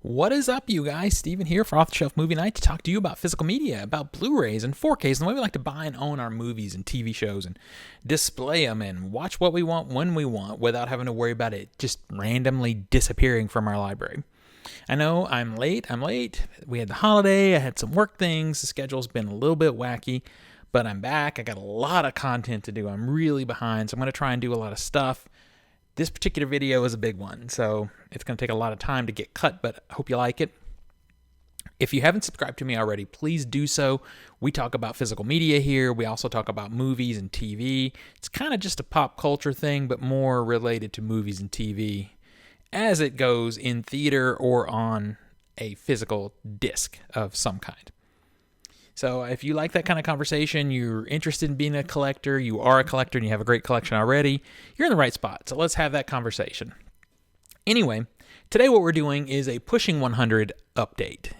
What is up, you guys? Steven here for Off the Shelf Movie Night to talk to you about physical media, about Blu-rays and 4Ks, and the way we like to buy and own our movies and TV shows and display them and watch what we want when we want without having to worry about it just randomly disappearing from our library. I know I'm late. We had the holiday. I had some work things. The schedule's been a little bit wacky, but I'm back. I got a lot of content to do. I'm really behind, so I'm going to try and do a lot of stuff. This particular video is a big one, so it's going to take a lot of time to get cut, but I hope you like it. If you haven't subscribed to me already, please do so. We talk about physical media here. We also talk about movies and TV. It's kind of just a pop culture thing, but more related to movies and TV as it goes in theater or on a physical disc of some kind. So if you like that kind of conversation, you're interested in being a collector, you are a collector and you have a great collection already, you're in the right spot. So let's have that conversation. Anyway, today what we're doing is a Pushing 100 update.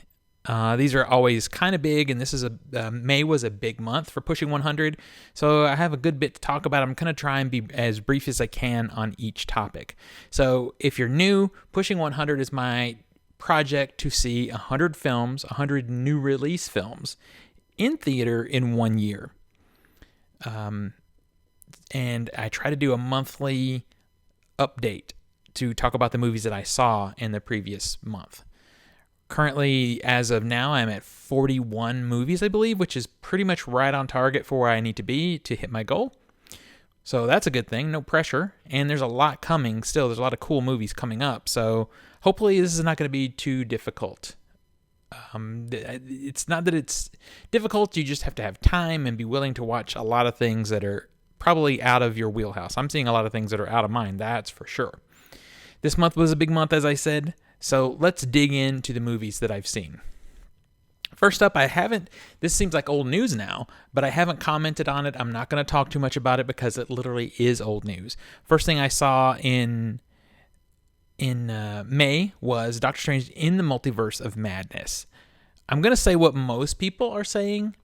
These are always kind of big, and this is May was a big month for Pushing 100, so I have a good bit to talk about. I'm going to try and be as brief as I can on each topic. So if you're new, Pushing 100 is my project to see 100 films, 100 new release films in theater in 1 year. And I try to do a monthly update to talk about the movies that I saw in the previous month. Currently, as of now, I'm at 41 movies, I believe, which is pretty much right on target for where I need to be to hit my goal. So that's a good thing, no pressure. And there's a lot coming still. There's a lot of cool movies coming up. So hopefully this is not going to be too difficult. It's not that it's difficult. You just have to have time and be willing to watch a lot of things that are probably out of your wheelhouse. I'm seeing a lot of things that are out of mine, that's for sure. This month was a big month, as I said. So let's dig into the movies that I've seen. First up, this seems like old news now, but I haven't commented on it. I'm not going to talk too much about it because it literally is old news. First thing I saw in May was Doctor Strange in the Multiverse of Madness. I'm going to say what most people are saying,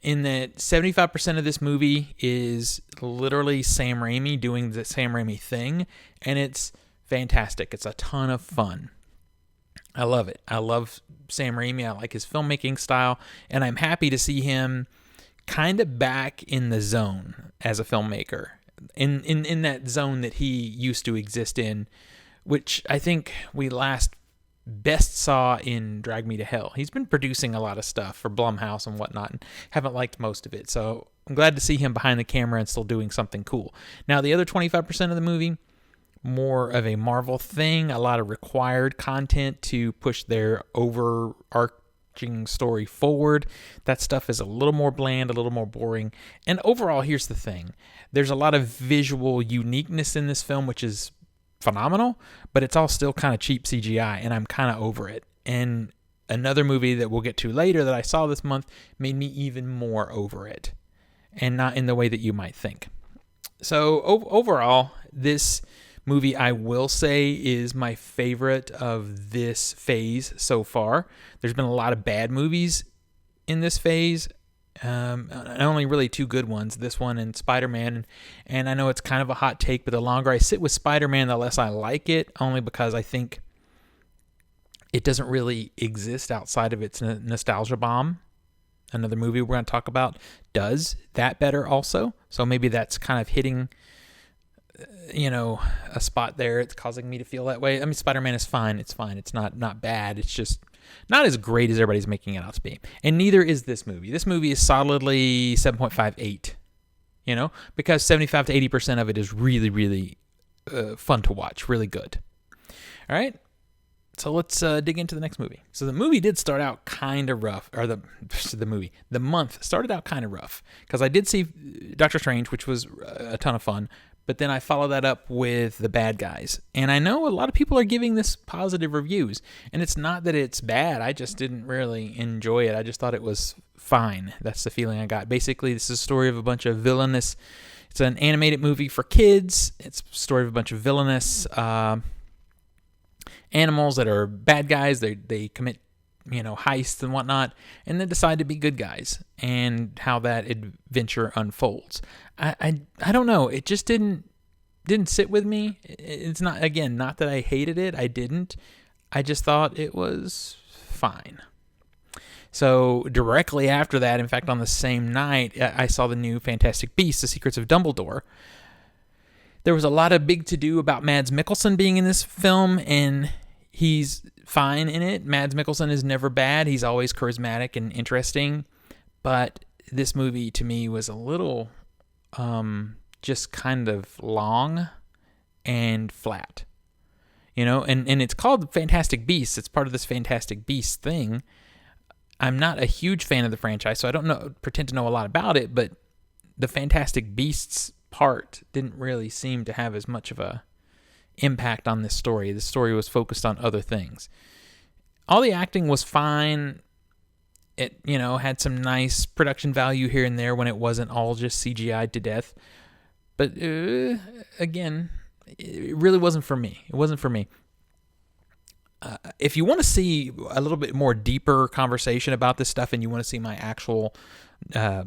in that 75% of this movie is literally Sam Raimi doing the Sam Raimi thing, and it's fantastic. It's a ton of fun. I love it. I love Sam Raimi. I like his filmmaking style, and I'm happy to see him kind of back in the zone as a filmmaker, in that zone that he used to exist in, which I think we last best saw in Drag Me to Hell. He's been producing a lot of stuff for Blumhouse and whatnot, and haven't liked most of it. So I'm glad to see him behind the camera and still doing something cool. Now, the other 25% of the movie, more of a Marvel thing, a lot of required content to push their overarching story forward. That stuff is a little more bland, a little more boring. And overall, here's the thing. There's a lot of visual uniqueness in this film, which is phenomenal, but it's all still kind of cheap CGI, and I'm kind of over it. And another movie that we'll get to later that I saw this month made me even more over it, and not in the way that you might think. So overall, this movie, I will say, is my favorite of this phase so far. There's been a lot of bad movies in this phase. Only really two good ones, this one and Spider-Man. And I know it's kind of a hot take, but the longer I sit with Spider-Man, the less I like it, only because I think it doesn't really exist outside of its nostalgia bomb. Another movie we're going to talk about does that better also. So maybe that's kind of hitting a spot there. It's causing me to feel that way. I mean, Spider-Man is fine. It's fine. It's not bad. It's just not as great as everybody's making it out to be. And neither is this movie. This movie is solidly 7.58, because 75 to 80% of it is really, really fun to watch. Really good. All right. So let's dig into the next movie. So the movie did start out kind of rough, or the month started out kind of rough, because I did see Doctor Strange, which was a ton of fun. But then I follow that up with The Bad Guys. And I know a lot of people are giving this positive reviews. And it's not that it's bad. I just didn't really enjoy it. I just thought it was fine. That's the feeling I got. Basically, this is a story of a bunch of villainous... It's an animated movie for kids. It's a story of a bunch of villainous animals that are bad guys. They commit heists and whatnot, and then decide to be good guys, and how that adventure unfolds. I don't know. It just didn't sit with me. It's not that I hated it. I didn't. I just thought it was fine. So directly after that, in fact, on the same night, I saw the new Fantastic Beasts: The Secrets of Dumbledore. There was a lot of big to-do about Mads Mikkelsen being in this film, and he's fine in it. Mads Mikkelsen is never bad. He's always charismatic and interesting. But this movie, to me, was a little just kind of long and flat. And it's called Fantastic Beasts. It's part of this Fantastic Beasts thing. I'm not a huge fan of the franchise, so I don't pretend to know a lot about it, but the Fantastic Beasts part didn't really seem to have as much of a impact on this story. The story was focused on other things. All the acting was fine. It, had some nice production value here and there when it wasn't all just CGI'd to death. But again, it really wasn't for me. It wasn't for me. If you want to see a little bit more deeper conversation about this stuff and you want to see my actual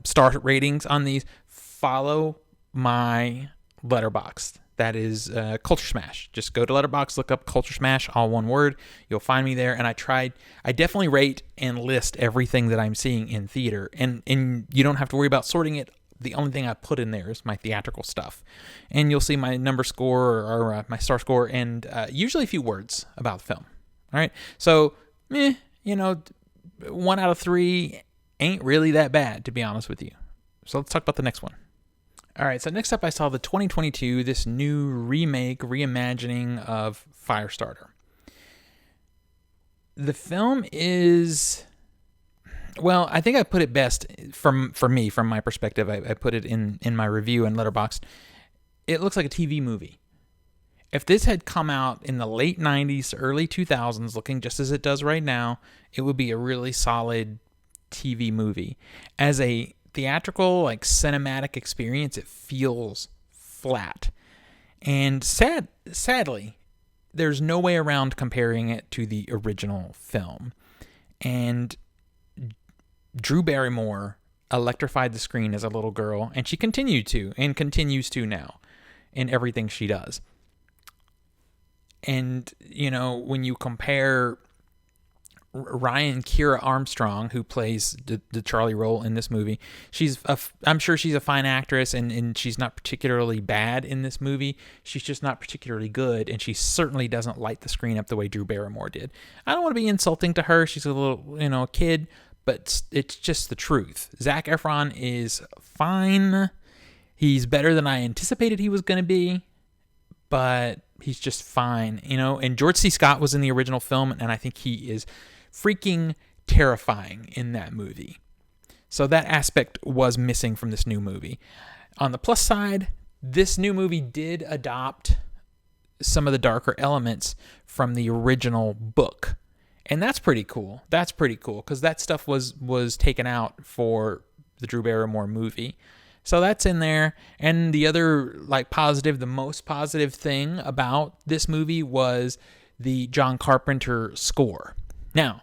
star ratings on these, follow my Letterboxd. That is Culture Smash. Just go to Letterboxd, look up Culture Smash, all one word. You'll find me there. And I definitely rate and list everything that I'm seeing in theater. And you don't have to worry about sorting it. The only thing I put in there is my theatrical stuff. And you'll see my number score or my star score and usually a few words about the film. All right. So, 1 out of 3 ain't really that bad, to be honest with you. So let's talk about the next one. All right. So next up, I saw the 2022, this new reimagining of Firestarter. The film is, well, I think I put it best from my perspective. I put it in my review in Letterboxd. It looks like a TV movie. If this had come out in the late 90s, early 2000s, looking just as it does right now, it would be a really solid TV movie. As a theatrical, cinematic experience, it feels flat. And sadly, there's no way around comparing it to the original film. And Drew Barrymore electrified the screen as a little girl, and she continues to now in everything she does. And, when you compare Ryan Kira Armstrong, who plays the Charlie role in this movie, I'm sure she's a fine actress, and she's not particularly bad in this movie. She's just not particularly good, and she certainly doesn't light the screen up the way Drew Barrymore did. I don't want to be insulting to her. She's a little, kid, but it's just the truth. Zac Efron is fine. He's better than I anticipated he was going to be, but he's just fine, and George C. Scott was in the original film, and I think he is freaking terrifying in that movie. So that aspect was missing from this new movie. On the plus side, this new movie did adopt some of the darker elements from the original book, and that's pretty cool. Because that stuff was taken out for the Drew Barrymore movie. So that's in there. And the other the most positive thing about this movie was the John Carpenter score. Now,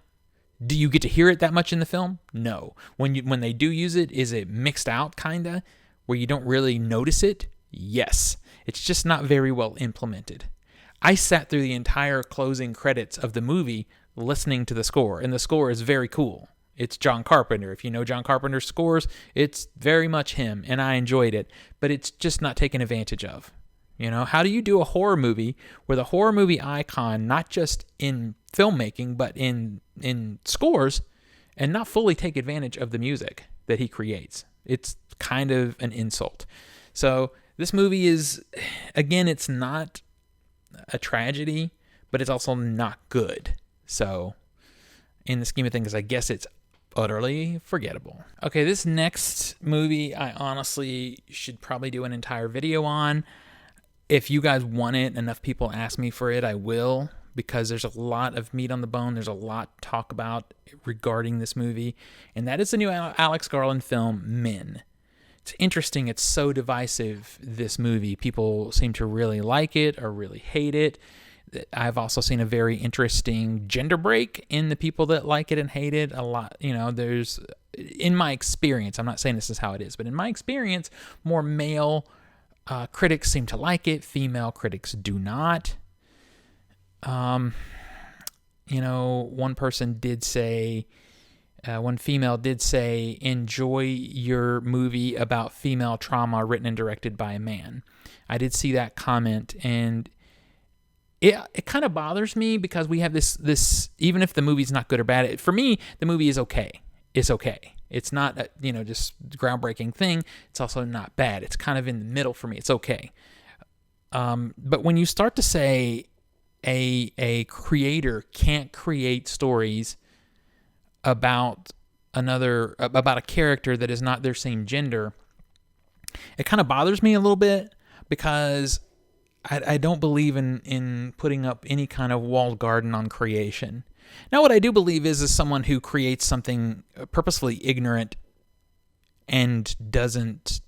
do you get to hear it that much in the film? No. When they do use it, is it mixed out kinda where you don't really notice it? Yes. It's just not very well implemented. I sat through the entire closing credits of the movie listening to the score, and the score is very cool. It's John Carpenter. If you know John Carpenter's scores, it's very much him, and I enjoyed it, but it's just not taken advantage of. How do you do a horror movie where the horror movie icon, not just in filmmaking, but in scores, and not fully take advantage of the music that he creates? It's kind of an insult. So this movie is, again, it's not a tragedy, but it's also not good. So in the scheme of things, I guess it's utterly forgettable. Okay, this next movie, I honestly should probably do an entire video on. If you guys want it, enough people ask me for it, I will, because there's a lot of meat on the bone. There's a lot to talk about regarding this movie, and that is the new Alex Garland film, Men. It's interesting. It's so divisive, this movie. People seem to really like it or really hate it. I've also seen a very interesting gender break in the people that like it and hate it a lot. There's, in my experience, I'm not saying this is how it is, but in my experience, more male critics seem to like it. Female critics do not. one person did say, one female did say, enjoy your movie about female trauma written and directed by a man. I did see that comment, and it kind of bothers me because we have this even if the movie's not good or bad, for me, the movie is okay. It's okay. It's not a, just groundbreaking thing. It's also not bad. It's kind of in the middle for me. It's okay. But when you start to say a creator can't create stories about a character that is not their same gender, it kind of bothers me a little bit, because I don't believe in putting up any kind of walled garden on creation. Now, what I do believe is someone who creates something purposefully ignorant and doesn't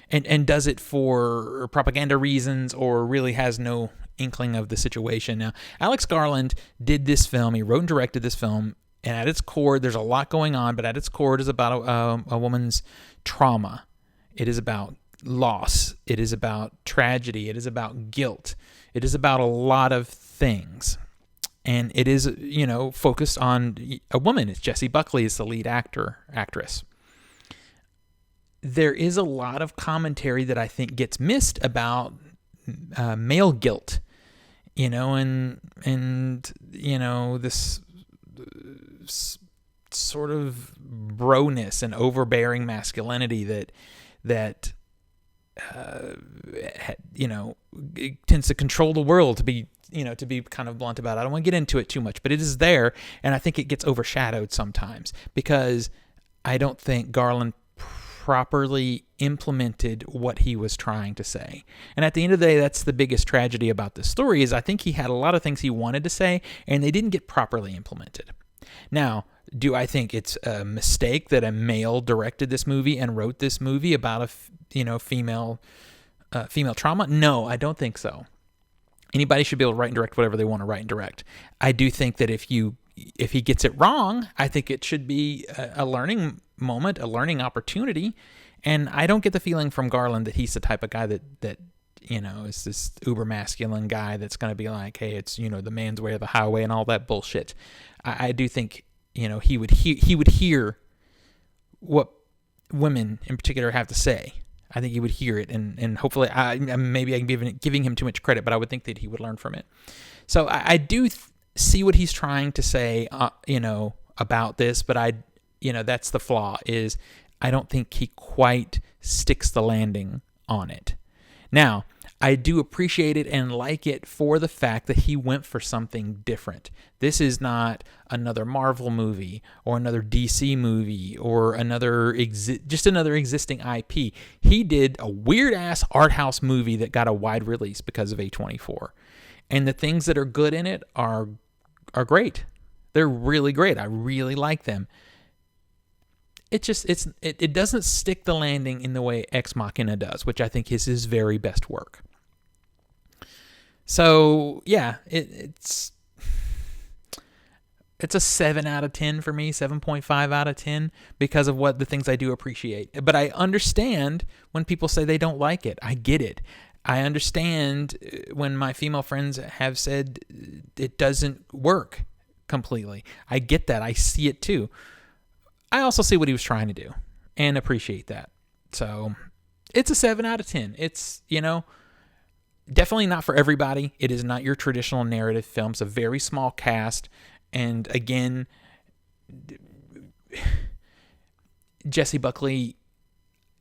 and does it for propaganda reasons, or really has no inkling of the situation. Now, Alex Garland did this film. He wrote and directed this film, and at its core, there's a lot going on, but at its core, it is about a woman's trauma. It is about loss. It is about tragedy. It is about guilt. It is about a lot of things. And it is, focused on a woman. It's Jessie Buckley is the lead actress. There is a lot of commentary that I think gets missed about male guilt, and this sort of broness and overbearing masculinity that it tends to control the world, to be kind of blunt about it. I don't want to get into it too much, but it is there, and I think it gets overshadowed sometimes because I don't think Garland properly implemented what he was trying to say. And at the end of the day, that's the biggest tragedy about this story, is I think he had a lot of things he wanted to say, and they didn't get properly implemented. Now, do I think it's a mistake that a male directed this movie and wrote this movie about a female trauma? No, I don't think so. Anybody should be able to write and direct whatever they want to write and direct. I do think that if he gets it wrong, I think it should be a learning moment, a learning opportunity. And I don't get the feeling from Garland that he's the type of guy that is this uber masculine guy that's going to be like, hey, it's, the man's way of the highway and all that bullshit. I do think, he would hear what women in particular have to say. I think he would hear it, and hopefully, maybe I'm giving him too much credit, but I would think that he would learn from it. So I do see what he's trying to say, about this, but that's the flaw, is I don't think he quite sticks the landing on it. Now, I do appreciate it and like it for the fact that he went for something different. This is not another Marvel movie or another DC movie or just another existing IP. He did a weird-ass art house movie that got a wide release because of A24. And the things that are good in it are great. They're really great. I really like them. It doesn't stick the landing in the way Ex Machina does, which I think is his very best work. So yeah, it's a 7 out of 10 for me, 7.5 out of 10, because of what the things I do appreciate. But I understand when people say they don't like it. I get it. I understand when my female friends have said it doesn't work completely. I get that. I see it too. I also see what he was trying to do and appreciate that. So it's a 7 out of 10. It's, definitely not for everybody. It is not your traditional narrative film. It's a very small cast. And again, Jessie Buckley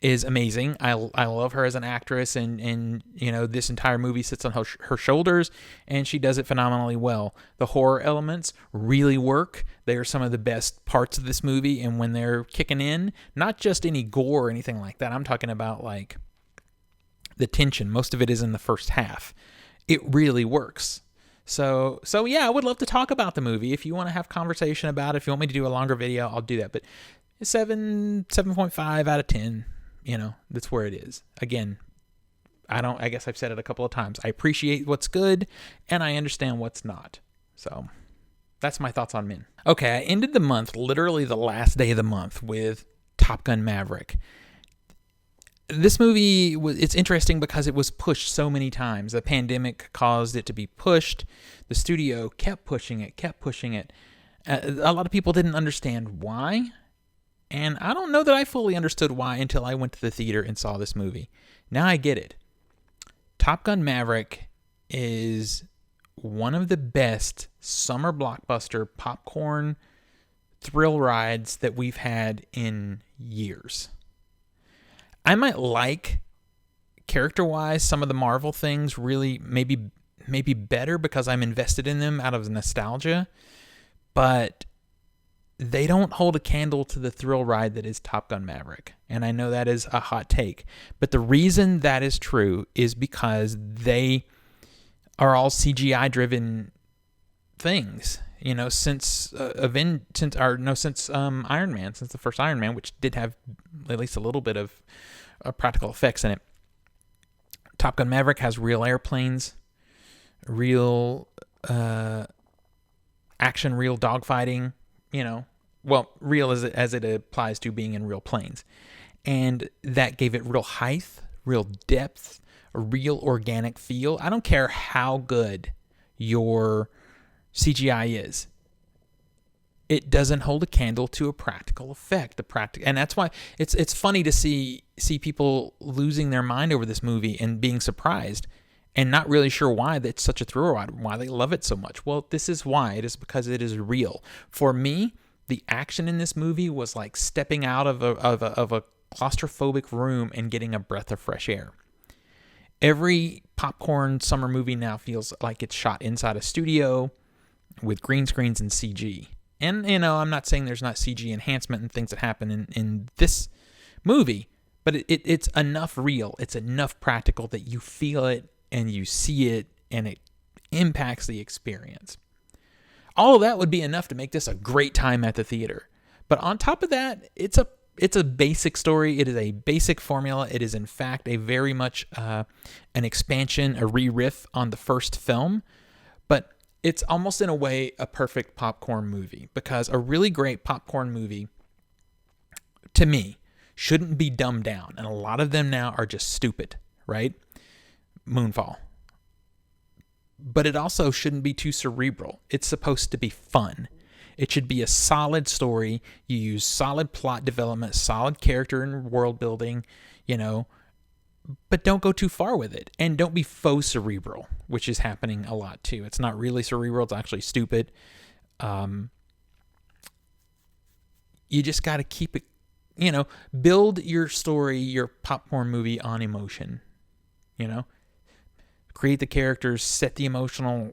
is amazing. I love her as an actress, and this entire movie sits on her shoulders, and she does it phenomenally well. The horror elements really work. They are some of the best parts of this movie, and when they're kicking in, not just any gore or anything like that. I'm talking about like the tension. Most of it is in the first half. It really works. So yeah, I would love to talk about the movie. If you want to have conversation about it, if you want me to do a longer video, I'll do that. But 7.5 out of 10. That's where it is. Again, I guess I've said it a couple of times. I appreciate what's good, and I understand what's not. So that's my thoughts on Min. Okay, I ended the month, literally the last day of the month, with Top Gun Maverick. This movie it's interesting because it was pushed so many times. The pandemic caused it to be pushed. The studio kept pushing it, kept pushing it. A lot of people didn't understand why, and I don't know that I fully understood why until I went to the theater and saw this movie. Now I get it. Top Gun Maverick is one of the best summer blockbuster popcorn thrill rides that we've had in years. I might like, character-wise, some of the Marvel things really maybe better because I'm invested in them out of nostalgia, but they don't hold a candle to the thrill ride that is Top Gun Maverick. And I know that is a hot take, but the reason that is true is because they are all CGI-driven things. You know, since Iron Man, since the first Iron Man, which did have at least a little bit of practical effects in it. Top Gun Maverick has real airplanes, real action, real dogfighting. You know, well, real as it applies to being in real planes, and that gave it real height, real depth, a real organic feel. I don't care how good your CGI is. It doesn't hold a candle to a practical effect. And that's why it's funny to see people losing their mind over this movie and being surprised and not really sure why that's such a thrill ride, why they love it so much. Well, this is why. It is because it is real. For me, the action in this movie was like stepping out of a claustrophobic room and getting a breath of fresh air. Every popcorn summer movie now feels like it's shot inside a studio with green screens and CG. And, you know, I'm not saying there's not CG enhancement and things that happen in this movie, but it's enough real, it's enough practical that you feel it and you see it and it impacts the experience. All of that would be enough to make this a great time at the theater. But on top of that, it's a basic story. It is a basic formula. It is, in fact, a very much an expansion, a re-riff on the first film. But it's almost in a way a perfect popcorn movie, because a really great popcorn movie, to me, shouldn't be dumbed down. And a lot of them now are just stupid, right? Moonfall. But it also shouldn't be too cerebral. It's supposed to be fun. It should be a solid story. You use solid plot development, solid character and world building, you know, but don't go too far with it. And don't be faux cerebral, which is happening a lot too. It's not really cerebral. It's actually stupid. You just got to keep it, you know, build your story, your popcorn movie on emotion, you know, create the characters, set the emotional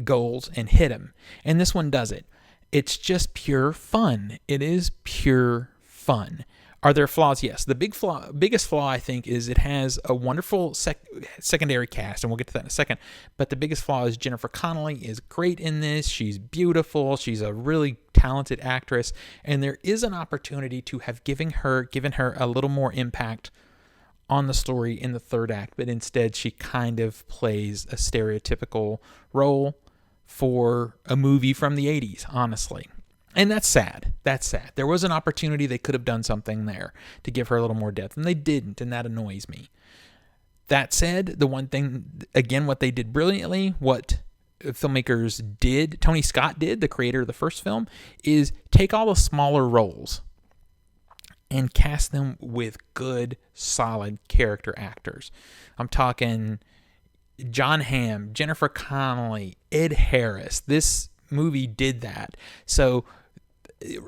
goals, and hit them. And this one does it. It's just pure fun. It is pure fun. Are there flaws? Yes. The biggest flaw, I think, is it has a wonderful secondary cast, and we'll get to that in a second. But the biggest flaw is Jennifer Connelly is great in this. She's beautiful. She's a really talented actress, and there is an opportunity to have given her a little more impact on the story in the third act, but instead she kind of plays a stereotypical role for a movie from the 80s, honestly. And that's sad. That's sad. There was an opportunity. They could have done something there to give her a little more depth, and they didn't, and that annoys me. That said, the one thing, again, what they did brilliantly, what filmmakers did, Tony Scott did, the creator of the first film, is take all the smaller roles and cast them with good, solid character actors. I'm talking John Hamm, Jennifer Connelly, Ed Harris. This movie did that. So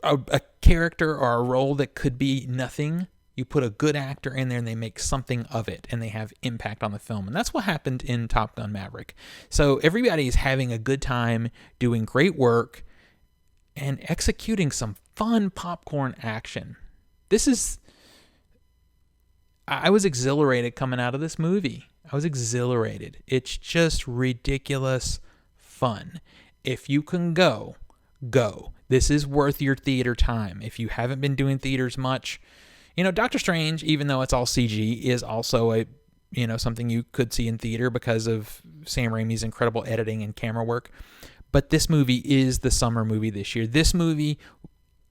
a character or a role that could be nothing, you put a good actor in there and they make something of it and they have impact on the film. And that's what happened in Top Gun Maverick. So everybody is having a good time, doing great work, and executing some fun popcorn action. I was exhilarated coming out of this movie. I was exhilarated. It's just ridiculous fun. If you can go. This is worth your theater time. If you haven't been doing theaters much, you know, Doctor Strange, even though it's all CG, is also something you could see in theater because of Sam Raimi's incredible editing and camera work. But this movie is the summer movie this year. This movie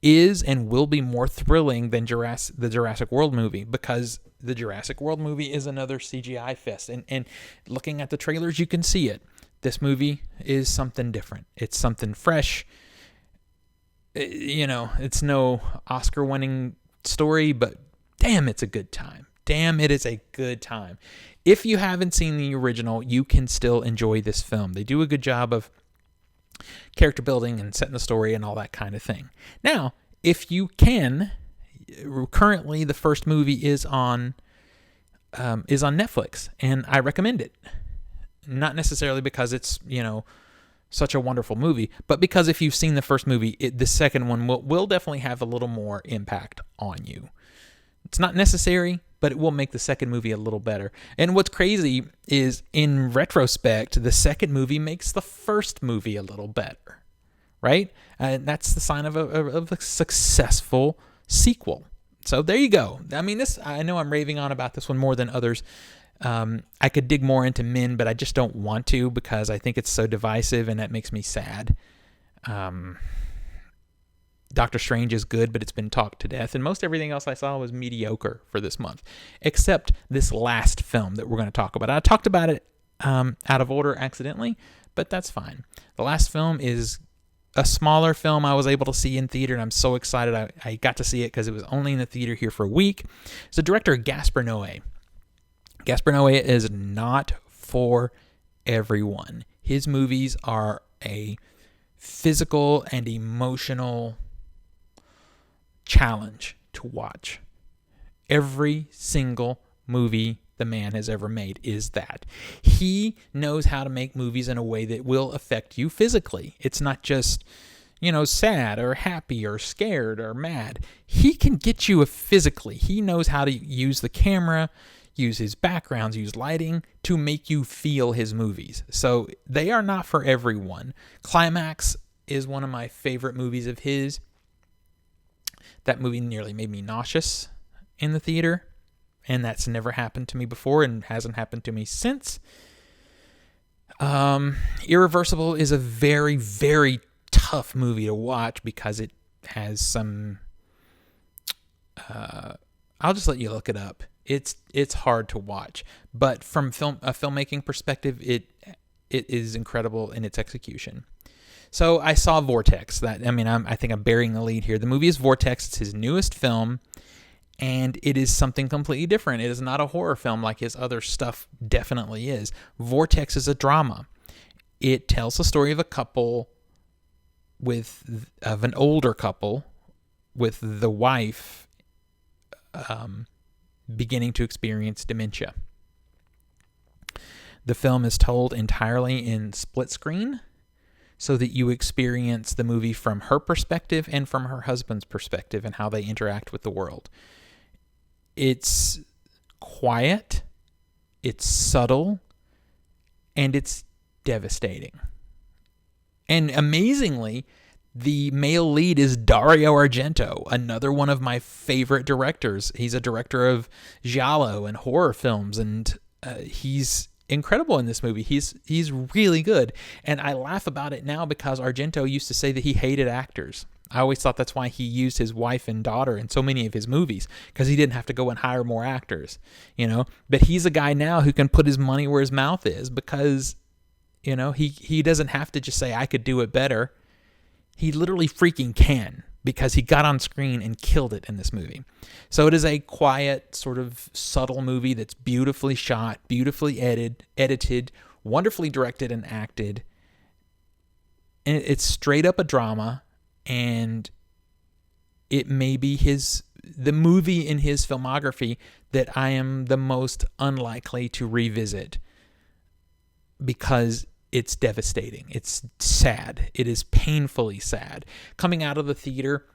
is and will be more thrilling than the Jurassic World movie, because the Jurassic World movie is another CGI fest. And looking at the trailers, you can see it. This movie is something different. It's something fresh. It's no Oscar-winning story, but damn, it's a good time. Damn, it is a good time. If you haven't seen the original, you can still enjoy this film. They do a good job of character building and setting the story and all that kind of thing. Now, if you can, currently the first movie is on Netflix, and I recommend it. Not necessarily because it's such a wonderful movie, but because if you've seen the first movie, the second one will definitely have a little more impact on you. It's not necessary, but it will make the second movie a little better. And what's crazy is, in retrospect, the second movie makes the first movie a little better, right? And that's the sign of a successful sequel. So there you go. I mean, I know I'm raving on about this one more than others. I could dig more into Men, but I just don't want to, because I think it's so divisive, and that makes me sad. Doctor Strange is good, but it's been talked to death, and most everything else I saw was mediocre for this month, except this last film that we're going to talk about. I talked about it out of order accidentally, but that's fine. The last film is a smaller film I was able to see in theater, and I'm so excited I got to see it because it was only in the theater here for a week. It's the director Gaspar Noé. Gaspar Noé is not for everyone. His movies are a physical and emotional challenge to watch. Every single movie the man has ever made is that. He knows how to make movies in a way that will affect you physically. It's not just, sad or happy or scared or mad. He can get you physically. He knows how to use the camera, use his backgrounds, use lighting to make you feel his movies. So they are not for everyone. Climax is one of my favorite movies of his. That movie nearly made me nauseous in the theater, and that's never happened to me before and hasn't happened to me since. Irreversible is a very, very tough movie to watch because it has some... I'll just let you look it up. It's hard to watch, but from a filmmaking perspective, it is incredible in its execution. So I saw Vortex. I think I'm burying the lead here. The movie is Vortex. It's his newest film, and it is something completely different. It is not a horror film like his other stuff definitely is. Vortex is a drama. It tells the story of of an older couple with the wife beginning to experience dementia. The film is told entirely in split screen, so that you experience the movie from her perspective and from her husband's perspective and how they interact with the world. It's quiet, it's subtle, and it's devastating. And amazingly, the male lead is Dario Argento, another one of my favorite directors. He's a director of giallo and horror films, and he's incredible in this movie. He's really good, and I laugh about it now because Argento used to say that he hated actors. I always thought that's why he used his wife and daughter in so many of his movies, because he didn't have to go and hire more actors, But he's a guy now who can put his money where his mouth is, because he doesn't have to just say I could do it better. He literally freaking can, because he got on screen and killed it in this movie. So it is a quiet, sort of subtle movie that's beautifully shot, beautifully edited, wonderfully directed and acted. And it's straight up a drama, and it may be the movie in his filmography that I am the most unlikely to revisit, because it's devastating. It's sad. It is painfully sad. Coming out of the theater,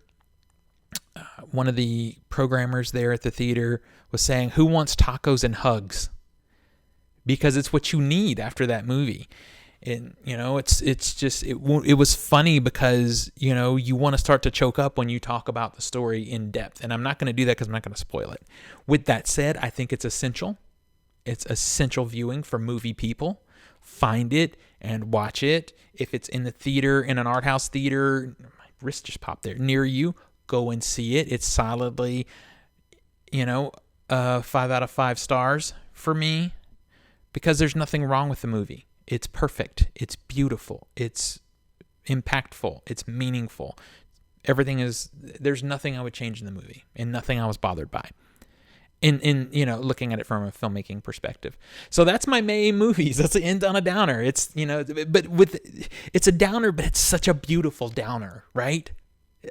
one of the programmers there at the theater was saying, "Who wants tacos and hugs?" Because it's what you need after that movie. And it was funny because you want to start to choke up when you talk about the story in depth. And I'm not going to do that because I'm not going to spoil it. With that said, I think it's essential. It's essential viewing for movie people. Find it and watch it. If it's in the theater, in an art house theater, my wrist just popped there, near you, go and see it. It's solidly, 5 out of 5 stars for me, because there's nothing wrong with the movie. It's perfect. It's beautiful. It's impactful. It's meaningful. There's nothing I would change in the movie, and nothing I was bothered by. In looking at it from a filmmaking perspective. So that's my May movies. That's the end on a downer. It's it's a downer, but it's such a beautiful downer, right?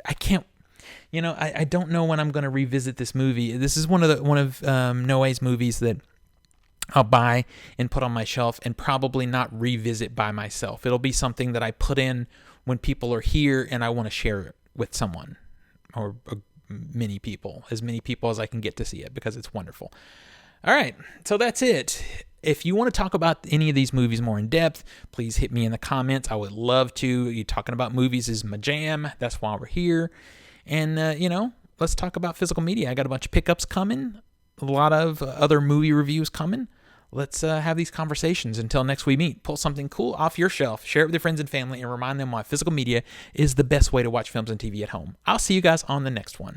I can't, I don't know when I'm going to revisit this movie. This is one of Noé's movies that I'll buy and put on my shelf and probably not revisit by myself. It'll be something that I put in when people are here and I want to share it with someone, or as many people as I can get to see it, because it's wonderful. All right, so that's it. If you want to talk about any of these movies more in depth, please hit me in the comments. I would love to. You talking about movies is my jam. That's why we're here. And, let's talk about physical media. I got a bunch of pickups coming, a lot of other movie reviews coming. Let's have these conversations. Until next we meet, pull something cool off your shelf, share it with your friends and family, and remind them why physical media is the best way to watch films and TV at home. I'll see you guys on the next one.